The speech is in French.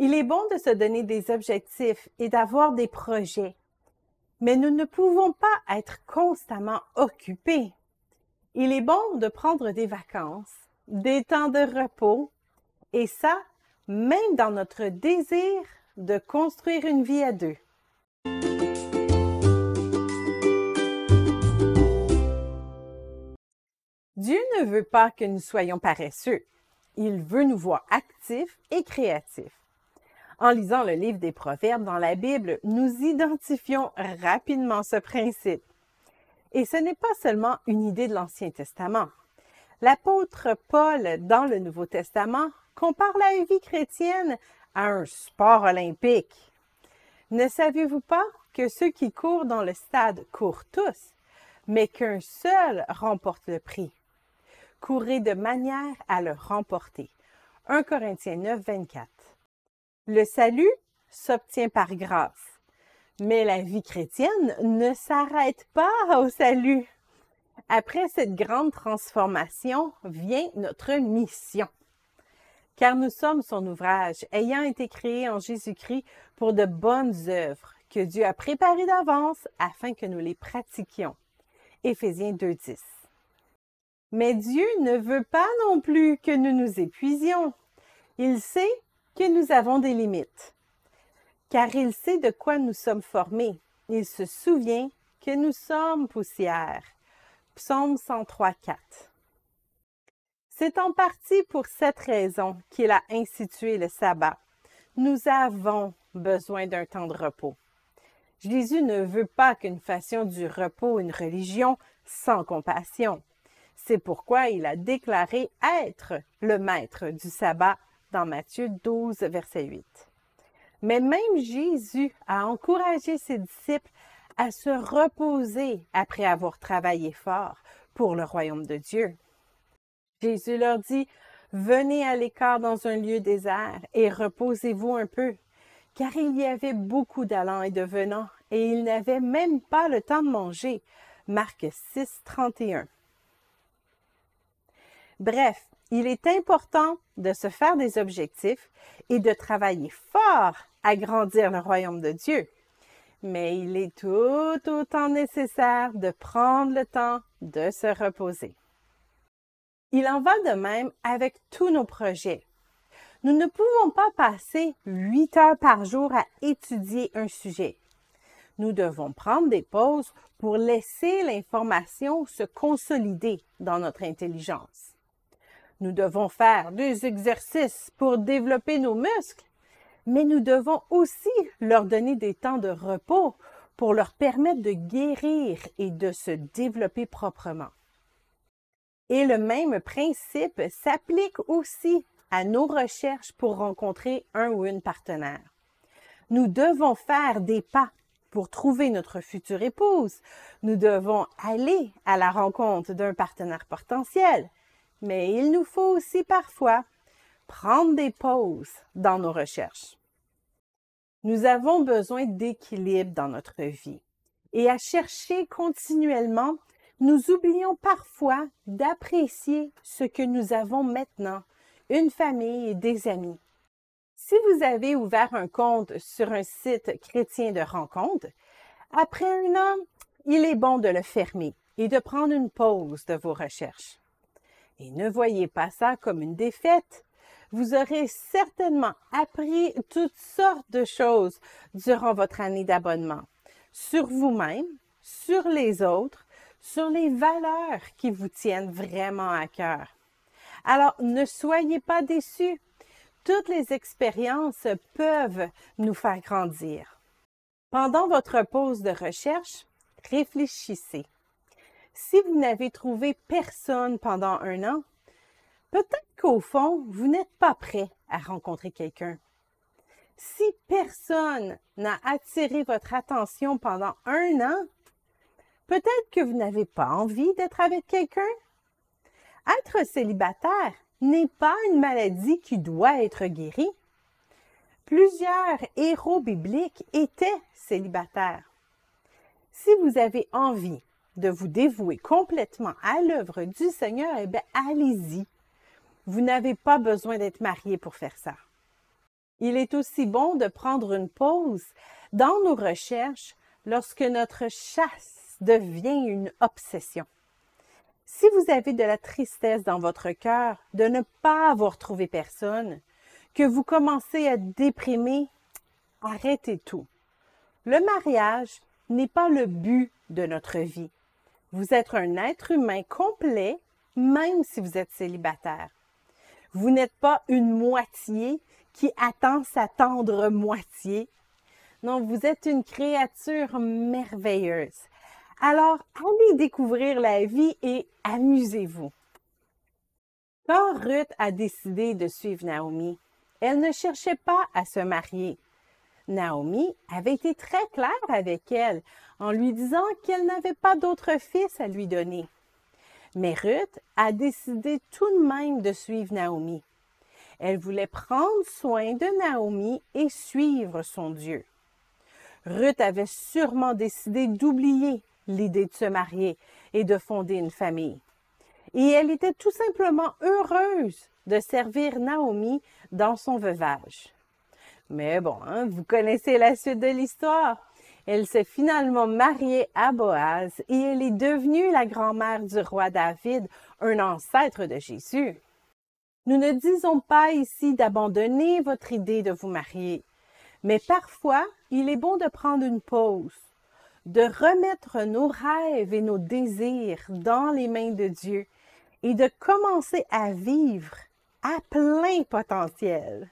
Il est bon de se donner des objectifs et d'avoir des projets, mais nous ne pouvons pas être constamment occupés. Il est bon de prendre des vacances, des temps de repos, et ça, même dans notre désir de construire une vie à deux. Dieu ne veut pas que nous soyons paresseux. Il veut nous voir actifs et créatifs. En lisant le livre des Proverbes dans la Bible, nous identifions rapidement ce principe. Et ce n'est pas seulement une idée de l'Ancien Testament. L'apôtre Paul, dans le Nouveau Testament, compare la vie chrétienne à un sport olympique. Ne saviez-vous pas que ceux qui courent dans le stade courent tous, mais qu'un seul remporte le prix? Courez de manière à le remporter. 1 Corinthiens 9, 24. Le salut s'obtient par grâce, mais la vie chrétienne ne s'arrête pas au salut. Après cette grande transformation vient notre mission. Car nous sommes son ouvrage, ayant été créés en Jésus-Christ pour de bonnes œuvres que Dieu a préparées d'avance afin que nous les pratiquions. Éphésiens 2:10. Mais Dieu ne veut pas non plus que nous nous épuisions. Il sait que nous avons des limites. Car il sait de quoi nous sommes formés. Il se souvient que nous sommes poussière. Psaume 103:4. C'est en partie pour cette raison qu'il a institué le sabbat. Nous avons besoin d'un temps de repos. Jésus ne veut pas que nous fassions du repos une religion sans compassion. C'est pourquoi il a déclaré être le maître du sabbat dans Matthieu 12, verset 8. Mais même Jésus a encouragé ses disciples à se reposer après avoir travaillé fort pour le royaume de Dieu. Jésus leur dit, « Venez à l'écart dans un lieu désert et reposez-vous un peu. » Car il y avait beaucoup d'allants et de venants, et ils n'avaient même pas le temps de manger. Marc 6, 31. Bref, il est important de se faire des objectifs et de travailler fort à grandir le royaume de Dieu. Mais il est tout autant nécessaire de prendre le temps de se reposer. Il en va de même avec tous nos projets. Nous ne pouvons pas passer 8 heures par jour à étudier un sujet. Nous devons prendre des pauses pour laisser l'information se consolider dans notre intelligence. Nous devons faire des exercices pour développer nos muscles, mais nous devons aussi leur donner des temps de repos pour leur permettre de guérir et de se développer proprement. Et le même principe s'applique aussi à nos recherches pour rencontrer un ou une partenaire. Nous devons faire des pas pour trouver notre future épouse. Nous devons aller à la rencontre d'un partenaire potentiel. Mais il nous faut aussi parfois prendre des pauses dans nos recherches. Nous avons besoin d'équilibre dans notre vie. Et à chercher continuellement, nous oublions parfois d'apprécier ce que nous avons maintenant, une famille et des amis. Si vous avez ouvert un compte sur un site chrétien de rencontre, après 1 an, il est bon de le fermer et de prendre une pause de vos recherches. Et ne voyez pas ça comme une défaite. Vous aurez certainement appris toutes sortes de choses durant votre année d'abonnement, sur vous-même, sur les autres, sur les valeurs qui vous tiennent vraiment à cœur. Alors, ne soyez pas déçus. Toutes les expériences peuvent nous faire grandir. Pendant votre pause de recherche, réfléchissez. Si vous n'avez trouvé personne pendant 1 an, peut-être qu'au fond, vous n'êtes pas prêt à rencontrer quelqu'un. Si personne n'a attiré votre attention pendant 1 an, peut-être que vous n'avez pas envie d'être avec quelqu'un. Être célibataire n'est pas une maladie qui doit être guérie. Plusieurs héros bibliques étaient célibataires. Si vous avez envie de vous dévouer complètement à l'œuvre du Seigneur, eh bien, allez-y. Vous n'avez pas besoin d'être marié pour faire ça. Il est aussi bon de prendre une pause dans nos recherches lorsque notre chasse devient une obsession. Si vous avez de la tristesse dans votre cœur de ne pas avoir trouvé personne, que vous commencez à déprimer, arrêtez tout. Le mariage n'est pas le but de notre vie. Vous êtes un être humain complet, même si vous êtes célibataire. Vous n'êtes pas une moitié qui attend sa tendre moitié. Non, vous êtes une créature merveilleuse. Alors, allez découvrir la vie et amusez-vous. Quand Ruth a décidé de suivre Naomi, elle ne cherchait pas à se marier. Naomi avait été très claire avec elle en lui disant qu'elle n'avait pas d'autre fils à lui donner. Mais Ruth a décidé tout de même de suivre Naomi. Elle voulait prendre soin de Naomi et suivre son Dieu. Ruth avait sûrement décidé d'oublier l'idée de se marier et de fonder une famille. Et elle était tout simplement heureuse de servir Naomi dans son veuvage. Mais bon, vous connaissez la suite de l'histoire. Elle s'est finalement mariée à Boaz et elle est devenue la grand-mère du roi David, un ancêtre de Jésus. Nous ne disons pas ici d'abandonner votre idée de vous marier, mais parfois, il est bon de prendre une pause, de remettre nos rêves et nos désirs dans les mains de Dieu et de commencer à vivre à plein potentiel.